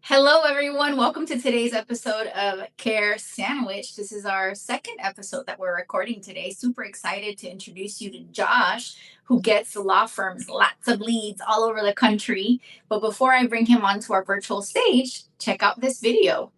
Hello, everyone. Welcome to today's episode of Care Sandwich. This is our second episode that we're recording today. Super excited to introduce you to Josh, who gets law firms lots of leads all over the country. But before I bring him onto our virtual stage, check out this video.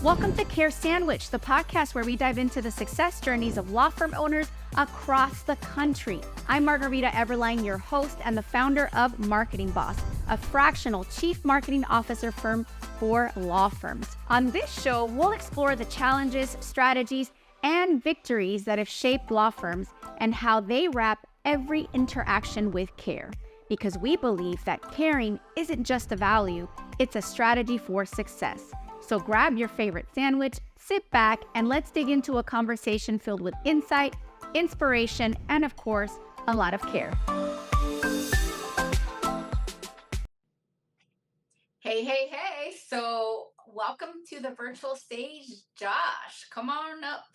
Welcome to Care Sandwich, the podcast where we dive into the success journeys of law firm owners across the country. I'm Margarita Everline, your host and the founder of Marketing Boss, a fractional chief marketing officer firm for law firms. On this show, we'll explore the challenges, strategies, and victories that have shaped law firms and how they wrap every interaction with care. Because we believe that caring isn't just a value, it's a strategy for success. So grab your favorite sandwich, sit back, and let's dig into a conversation filled with insight, inspiration, and of course, a lot of care. Hey, hey, hey. So, welcome to the virtual stage, Josh. Come on up.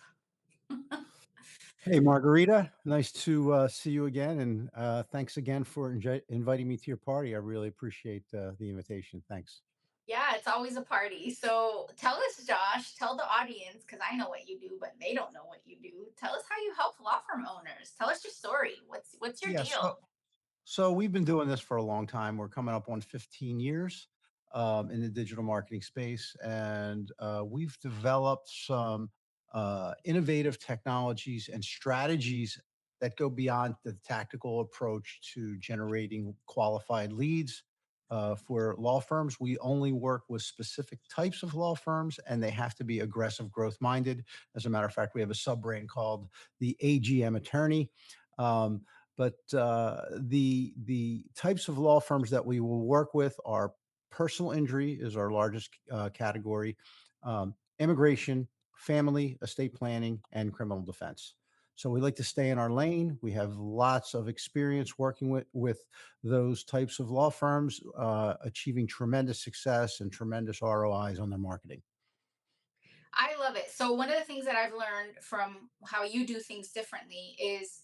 Hey, Margarita. Nice to see you again. And thanks again for inviting me to your party. I really appreciate the invitation. Thanks. Yeah, it's always a party. So tell us, Josh, tell the audience, because I know what you do, but they don't know what you do. Tell us how you help law firm owners. Tell us your story. What's your Yeah. deal? So we've been doing this for a long time. We're coming up on 15 years in the digital marketing space. And we've developed some innovative technologies and strategies that go beyond the tactical approach to generating qualified leads. For law firms, we only work with specific types of law firms, and they have to be aggressive, growth minded. As a matter of fact, we have a sub brand called the AGM Attorney. Um, but the types of law firms that we will work with are personal injury is our largest category, immigration, family, estate planning, and criminal defense. So we like to stay in our lane. We have lots of experience working with those types of law firms, achieving tremendous success and tremendous ROIs on their marketing. I love it. So one of the things that I've learned from how you do things differently is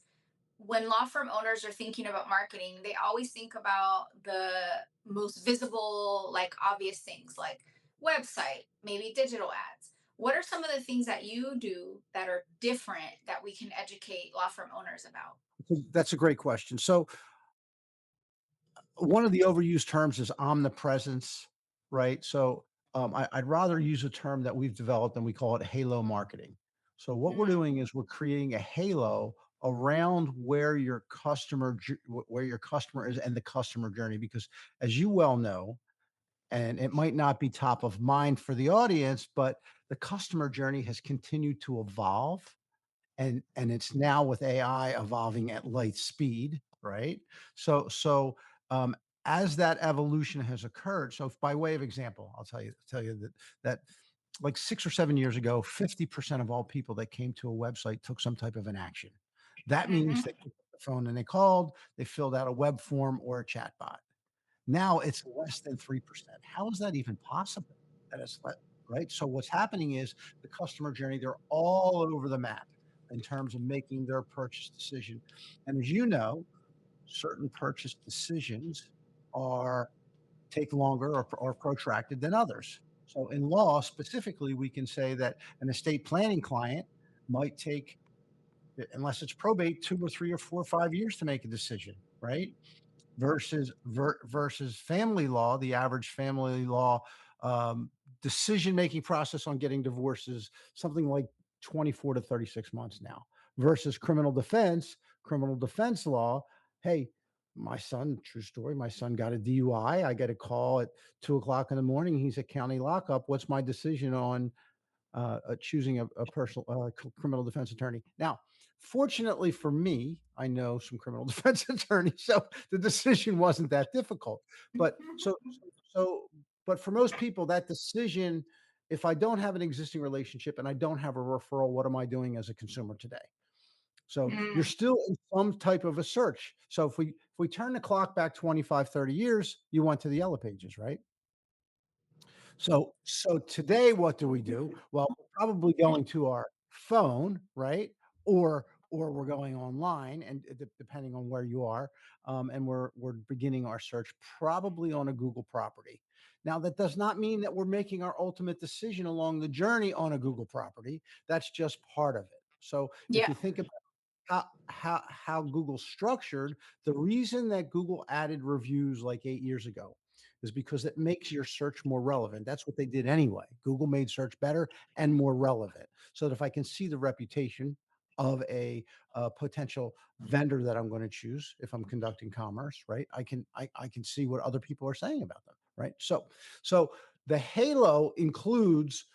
when law firm owners are thinking about marketing, they always think about the most visible, like obvious things like website, maybe digital ads. What are some of the things that you do that are different that we can educate law firm owners about? That's a great question. So one of the overused terms is omnipresence, right? So I'd rather use a term that we've developed and we call it halo marketing. So what we're Mm, doing is we're creating a halo around where your customer is and the customer journey, because as you well know, and it might not be top of mind for the audience, but the customer journey has continued to evolve, and it's now with AI evolving at light speed, right? So um, as that evolution has occurred, so by way of example, I'll tell you that like 6 or 7 years ago, 50% of all people that came to a website took some type of an action. That means mhm, they picked up the phone and they called, they filled out a web form or a chat bot. Now it's less than 3%. How is that even possible? That is right? So what's happening is the customer journey, they're all over the map in terms of making their purchase decision. And as you know, certain purchase decisions are take longer or protracted than others. So in law specifically, we can say that an estate planning client might take, unless it's probate, 2 or 3 or 4 or 5 years to make a decision, right? Versus family law, the average family law um, decision making process on getting divorces something like 24 to 36 months now. Versus criminal defense law. Hey, my son, true story, my son got a DUI. I get a call at 2 o'clock in the morning. He's at county lockup. What's my decision on choosing a personal criminal defense attorney? Now, fortunately for me, I know some criminal defense attorneys, so the decision wasn't that difficult. But so, but for most people, that decision, if I don't have an existing relationship and I don't have a referral, what am I doing as a consumer today? So you're mm, still in some type of a search. So if we turn the clock back 25, 30 years, you went to the yellow pages, right? So today, what do we do? Well, we're probably going to our phone, right? Or or we're going online, and depending on where you are, and we're beginning our search probably on a Google property. Now, that does not mean that we're making our ultimate decision along the journey on a Google property. That's just part of it. So if Yeah. you think about how Google's structured, the reason that Google added reviews like 8 years ago is because it makes your search more relevant. That's what they did anyway. Google made search better and more relevant, so that if I can see the reputation of a potential vendor that I'm going to choose if I'm conducting commerce, right? I can see what other people are saying about them, right? So the halo includes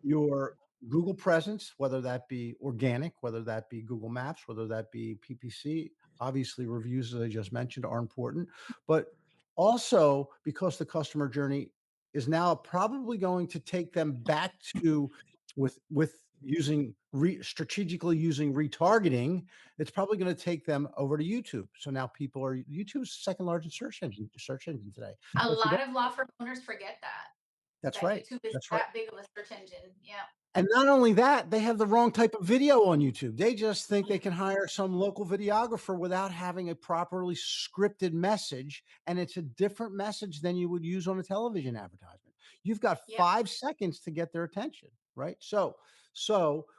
your Google presence, whether that be organic, whether that be Google Maps, whether that be PPC. Obviously, reviews, as I just mentioned, are important, but also because the customer journey is now probably going to take them back to with using strategically using retargeting. It's probably going to take them over to YouTube. So now people are YouTube's second largest search engine today. A So if you lot don't, of law firm owners forget that's that right. YouTube is That's right. that big of a search engine. Yeah. And not only that, they have the wrong type of video on YouTube. They just think they can hire some local videographer without having a properly scripted message. And it's a different message than you would use on a television advertisement. You've got Yeah. 5 seconds to get their attention, right? So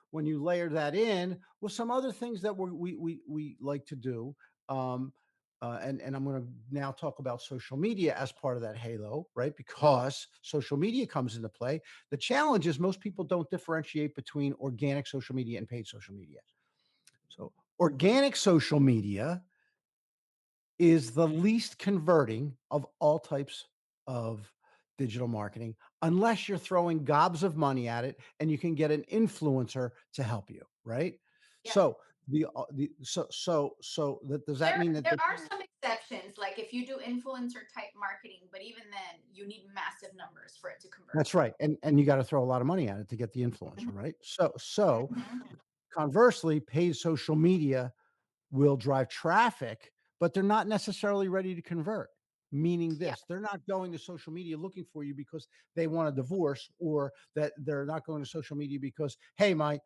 when you layer that in with some other things that we like to do, um, and I'm going to now talk about social media as part of that halo, right? Because social media comes into play. The challenge is most people don't differentiate between organic social media and paid social media. So, organic social media is the least converting of all types of digital marketing, unless you're throwing gobs of money at it and you can get an influencer to help you, right? Yeah. So, does that There mean that there are some exceptions, like if you do influencer type marketing, but even then you need massive numbers for it to convert. that's right, and you got to throw a lot of money at it to get the influencer, Mhm. right? So Mhm. conversely, paid social media will drive traffic, but they're not necessarily ready to convert. Meaning Yeah. this, they're not going to social media looking for you because they want a divorce, or that they're not going to social media because, hey, my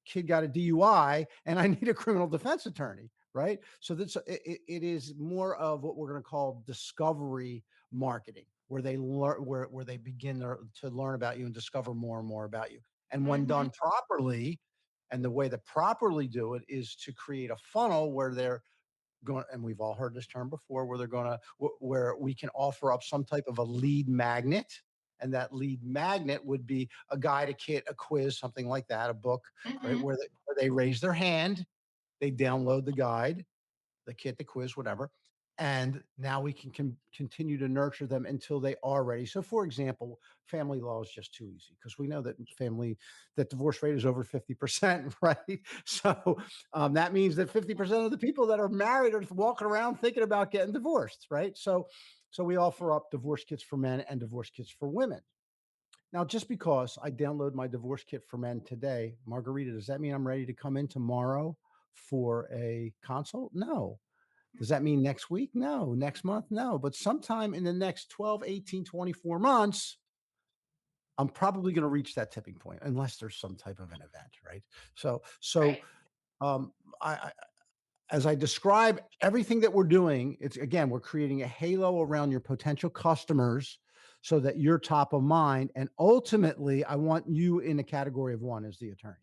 kid got a DUI and I need a criminal defense attorney, right? So that's it is more of what we're going to call discovery marketing, where they learn where they begin to learn about you and discover more and more about you. And when Mhm. done properly, and the way to properly do it is to create a funnel where they're going, and we've all heard this term before, where they're going to, where we can offer up some type of a lead magnet. And that lead magnet would be a guide, a kit, a quiz, something like that, a book, right? Mhm. Where they raise their hand, they download the guide, the kit, the quiz, whatever. And now we can continue to nurture them until they are ready. So, for example, family law is just too easy because we know that divorce rate is over 50%, right? So that means that 50% of the people that are married are walking around thinking about getting divorced, right? So we offer up divorce kits for men and divorce kits for women. Now, just because I download my divorce kit for men today, Margarita, does that mean I'm ready to come in tomorrow for a consult? No. Does that mean next week? No. Next month? No. But sometime in the next 12, 18, 24 months, I'm probably going to reach that tipping point unless there's some type of an event, right? So Right. um, I as I describe everything that we're doing, it's again, we're creating a halo around your potential customers so that you're top of mind. And ultimately, I want you in a category of one as the attorney.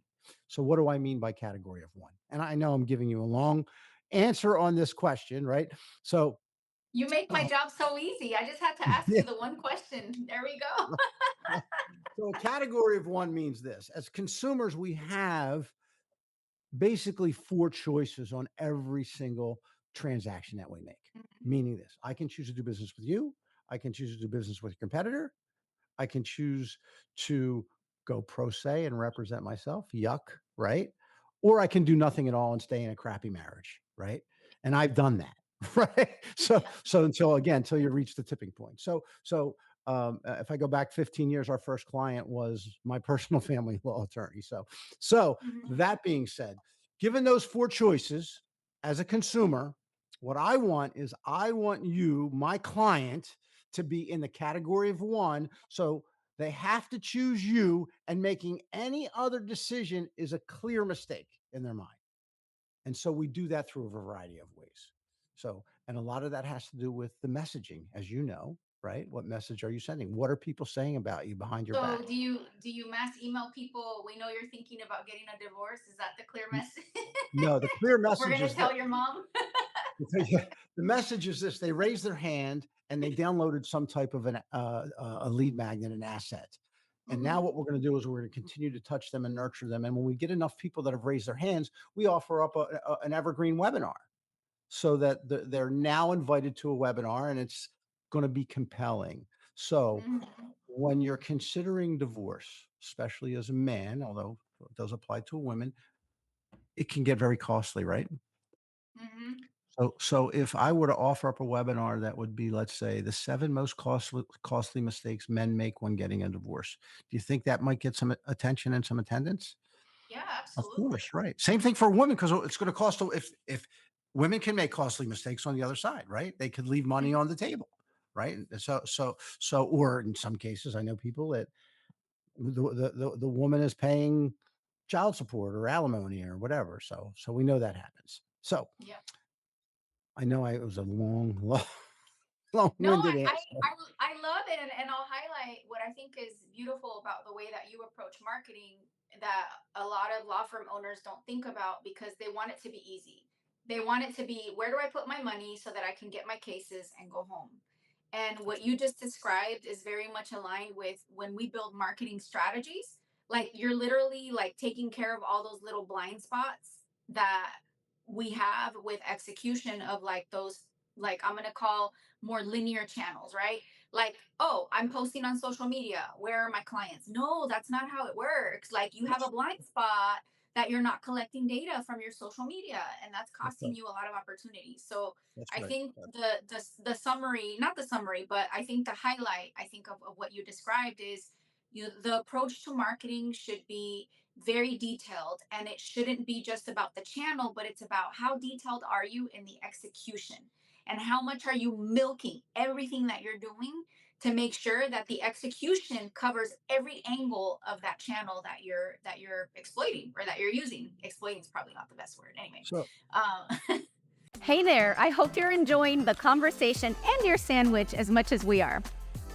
So, what do I mean by category of one? And I know I'm giving you a long answer on this question, right? So, You make my uh, job so easy. I just have to ask yeah. you the one question. There we go. So, a category of one means this: as consumers, we have basically four choices on every single transaction that we make. Mhm. Meaning this, I can choose to do business with you, I can choose to do business with your competitor, I can choose to go pro se and represent myself. Yuck, right? Or I can do nothing at all and stay in a crappy marriage, right? And I've done that, right? So, Yeah. so until you reach the tipping point. If I go back 15 years, our first client was my personal family law attorney. So Mhm. that being said, given those four choices, as a consumer, what I want is I want you, my client, to be in the category of one. So They have to choose you, and making any other decision is a clear mistake in their mind. And so we do that through a variety of ways. So, and a lot of that has to do with the messaging, as you know, right? What message are you sending? What are people saying about you behind your So back? do you mass email people? We know you're thinking about getting a divorce. Is that the clear message? No, the clear We're message gonna is that tell your mom. yeah, the message is this: they raised their hand and they downloaded some type of a lead magnet, an asset. And now Hmm. what we're going to do is we're going to continue to touch them and nurture them. And when we get enough people that have raised their hands, we offer up an evergreen webinar so that they're now invited to a webinar, and it's going to be compelling. So Hmm. when you're considering divorce, especially as a man, although it does apply to women, it can get very costly, right? Hmm. So if I were to offer up a webinar that would be, let's say, the 7 most costly mistakes men make when getting a divorce, do you think that might get some attention and some attendance? Yeah, Of absolutely. course, right. Same thing for women, because it's gonna cost if women can make costly mistakes on the other side, right? They could leave money on the table, right? And so or in some cases, I know people that the woman is paying child support or alimony or whatever, so we know that happens. So, Yeah. I know it was a long, long No, long-winded answer. I love it, and I'll highlight what I think is beautiful about the way that you approach marketing that a lot of law firm owners don't think about because they want it to be easy. They want it to be, where do I put my money so that I can get my cases and go home? And what you just described is very much aligned with when we build marketing strategies. Like you're literally like taking care of all those little blind spots that we have with execution of like those, like I'm going to call more linear channels, right? Like, oh, I'm posting on social media. Where are my clients? No, that's not how it works. Like, you have a That's blind spot that you're not collecting data from your social media, and that's that's costing right. you a lot of opportunities. So, That's I right. think the summary, not the summary, but I think the highlight, I think of what you described is the approach to marketing should be very detailed, and it shouldn't be just about the channel, but it's about how detailed are you in the execution and how much are you milking everything that you're doing to make sure that the execution covers every angle of that channel that you're exploiting or that you're using. Exploiting is probably not the best word anyway. So um, Hey there, I hope you're enjoying the conversation and your sandwich as much as we are.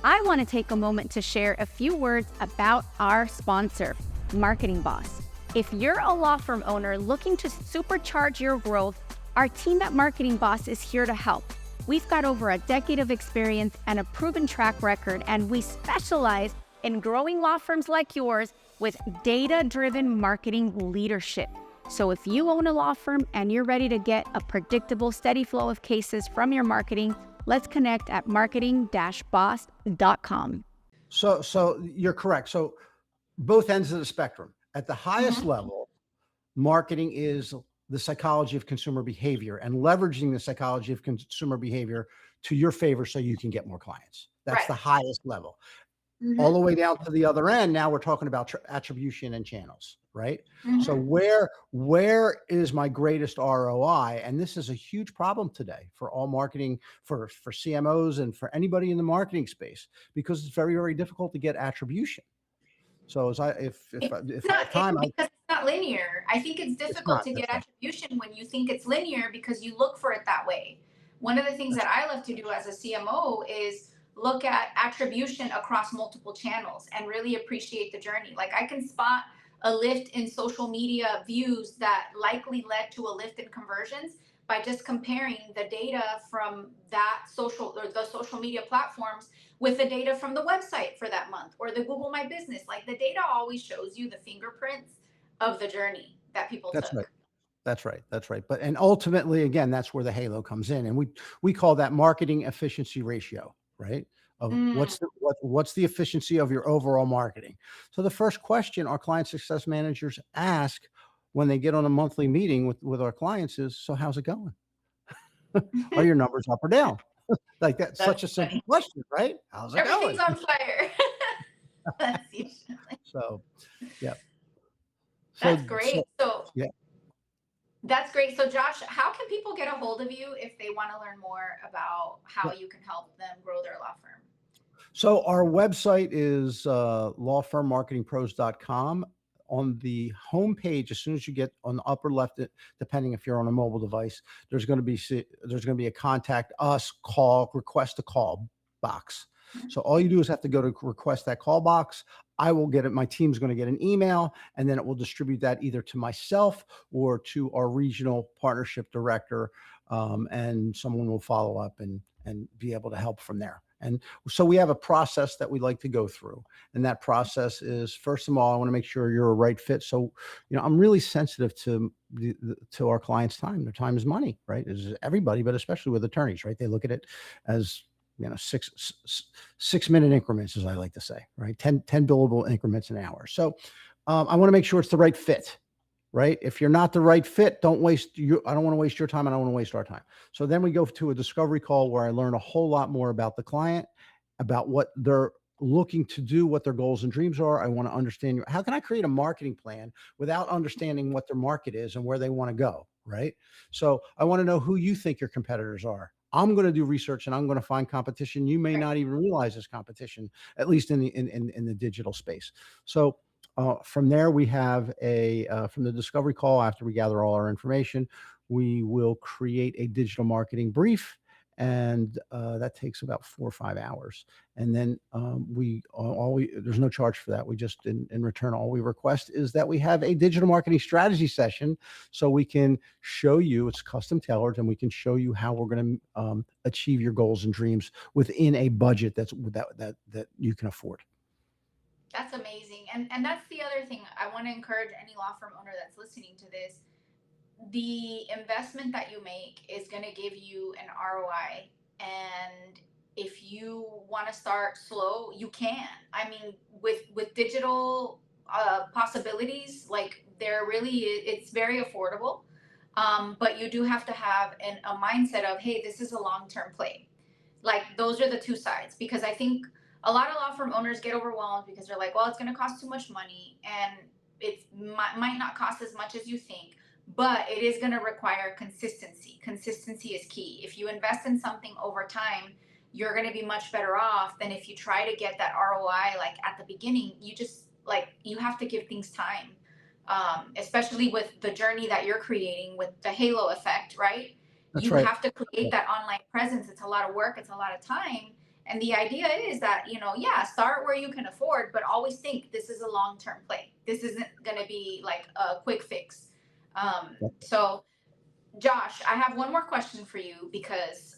I want to take a moment to share a few words about our sponsor, Marketing Boss. If you're a law firm owner looking to supercharge your growth, our team at Marketing Boss is here to help. We've got over a decade of experience and a proven track record, and we specialize in growing law firms like yours with data-driven marketing leadership. So if you own a law firm and you're ready to get a predictable, steady flow of cases from your marketing, let's connect at marketing-boss.com. so you're correct. So both ends of the spectrum. At the highest mhm, level, marketing is the psychology of consumer behavior and leveraging the psychology of consumer behavior to your favor so you can get more clients. That's right. the highest level. All the Hmm. way down to the other end, now we're talking about attribution and channels, right? So Hmm. where is my greatest ROI? And this is a huge problem today for all marketing, for CMOs and for anybody in the marketing space, because it's very, very difficult to get attribution. So as I It's if I not have it, time, I because it's not linear. I think it's it's difficult not. to That's get right. attribution when you think it's linear because you look for it that way. One of the things That's that I love to do as a CMO is look at attribution across multiple channels and really appreciate the journey. Like I can spot a lift in social media views that likely led to a lift in conversions by just comparing the data from that social or the social media platforms with the data from the website for that month or the Google My Business. Like the data always shows you the fingerprints of the journey that people that's right. took. That's right. That's right. But and ultimately, again, that's where the halo comes in, and we call that marketing efficiency ratio, right? Of Mm. what's the efficiency of your overall marketing? So the first question our client success managers ask when they get on a monthly meeting with our clients is, "So how's it going? Are your numbers up or down?" Like that's That's such a simple funny. question, right? How's it Everything's going? on fire. That's usually. So yeah. That's So great. So yeah. that's great. So Josh, how can people get a hold of you if they want to learn more about how you can help them grow their law firm? So our website is lawfirmmarketingpros.com. On the homepage, as soon as you get on the upper left, depending if you're on a mobile device, there's going to be a contact us, call, request a call box. So all you do is have to go to request that call box. I will get it. My team's going to get an email, and then it will distribute that either to myself or to our regional partnership director, and someone will follow up and be able to help from there. And so we have a process that we like to go through. And that process is, first of all, I want to make sure you're a right fit. So, I'm really sensitive to to our clients' time. Their time is money, right? Is everybody, but especially with attorneys, right? They look at it as, 6 minute increments, as I like to say, right? 10 billable increments an hour. So I want to make sure it's the right fit. Right. If you're not the right fit, don't waste you. I don't want to waste your time. I don't want to waste our time. So then we go to a discovery call where I learn a whole lot more about the client, about what they're looking to do, what their goals and dreams are. I want to understand how can I create a marketing plan without understanding what their market is and where they want to go. Right. So I want to know who you think your competitors are. I'm going to do research and I'm going to find competition. You may Right. not even realize this competition, at least in the digital space. So from there, we have from the discovery call, after we gather all our information, we will create a digital marketing brief. And that takes about 4 or 5 hours. And then there's no charge for that. We just, in return, all we request is that we have a digital marketing strategy session so we can show you, it's custom tailored, and we can show you how we're going to achieve your goals and dreams within a budget that you can afford. That's amazing. And that's the other thing. I want to encourage any law firm owner that's listening to this. The investment that you make is going to give you an ROI. And if you want to start slow, you can. I mean, with digital possibilities, like there really it's very affordable. But you do have to have a mindset of, hey, this is a long-term play. Like those are the two sides, because I think a lot of law firm owners get overwhelmed because they're like, well, it's going to cost too much money, and it might not cost as much as you think, but it is going to require consistency. Consistency is key. If you invest in something over time, you're going to be much better off than if you try to get that ROI like at the beginning. You just like you have to give things time, especially with the journey that you're creating with the halo effect, right? That's You right. have to create that online presence. It's a lot of work, it's a lot of time. And the idea is that, yeah, start where you can afford, but always think this is a long term play. This isn't going to be like a quick fix. So, Josh, I have one more question for you because,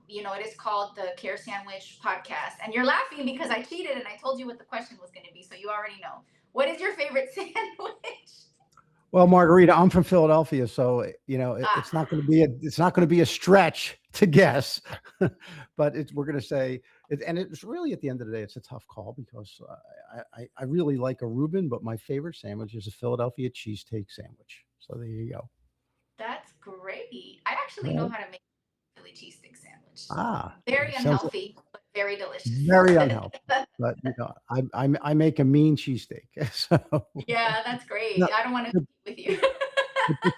it is called the Care Sandwich podcast. And you're laughing because I cheated and I told you what the question was going to be. So you already know. What is your favorite sandwich? Well, Margarita, I'm from Philadelphia, so Ah, it's not going to be a stretch to guess, but we're going to say it, and it's really at the end of the day, it's a tough call because I really like a Reuben, but my favorite sandwich is a Philadelphia cheesesteak sandwich. So there you go. that's great. I actually know Right. how to make a Philly cheesesteak sandwich. Very Sounds unhealthy, but very delicious. very unhealthy, but I make a mean cheesesteak. So Yeah, that's great. no, I don't want to the, compete with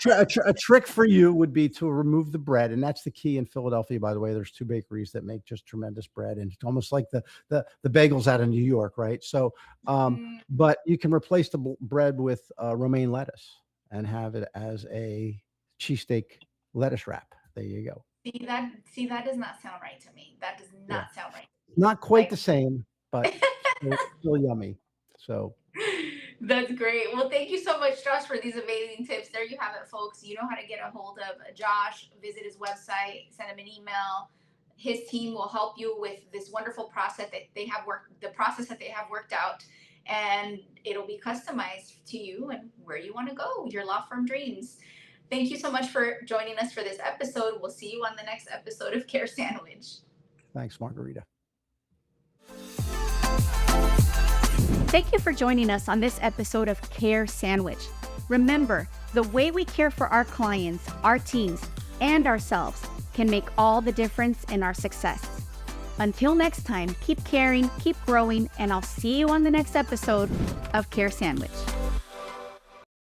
you. a trick for you would be to remove the bread, and that's the key in Philadelphia. By the way, there's two bakeries that make just tremendous bread, and it's almost like the bagels out of New York, right? So, Mm, but you can replace the bread with romaine lettuce and have it as a cheesesteak lettuce wrap. There you go. see that does not sound right to me. That does Yeah, not sound right. not quite Like the same, but still yummy. So that's great. Well, thank you so much, Josh, for these amazing tips. There you have it, folks. You know how to get a hold of Josh. Visit his website, send him an email. His team will help you with this wonderful process that they have worked, the process that they have worked out, and it'll be customized to you and where you want to go, your law firm dreams. Thank you so much for joining us for this episode. We'll see you on the next episode of Care Sandwich. thanks, Margarita. Thank you for joining us on this episode of Care Sandwich. Remember, the way we care for our clients, our teams, and ourselves can make all the difference in our success. Until next time, keep caring, keep growing, and I'll see you on the next episode of Care Sandwich.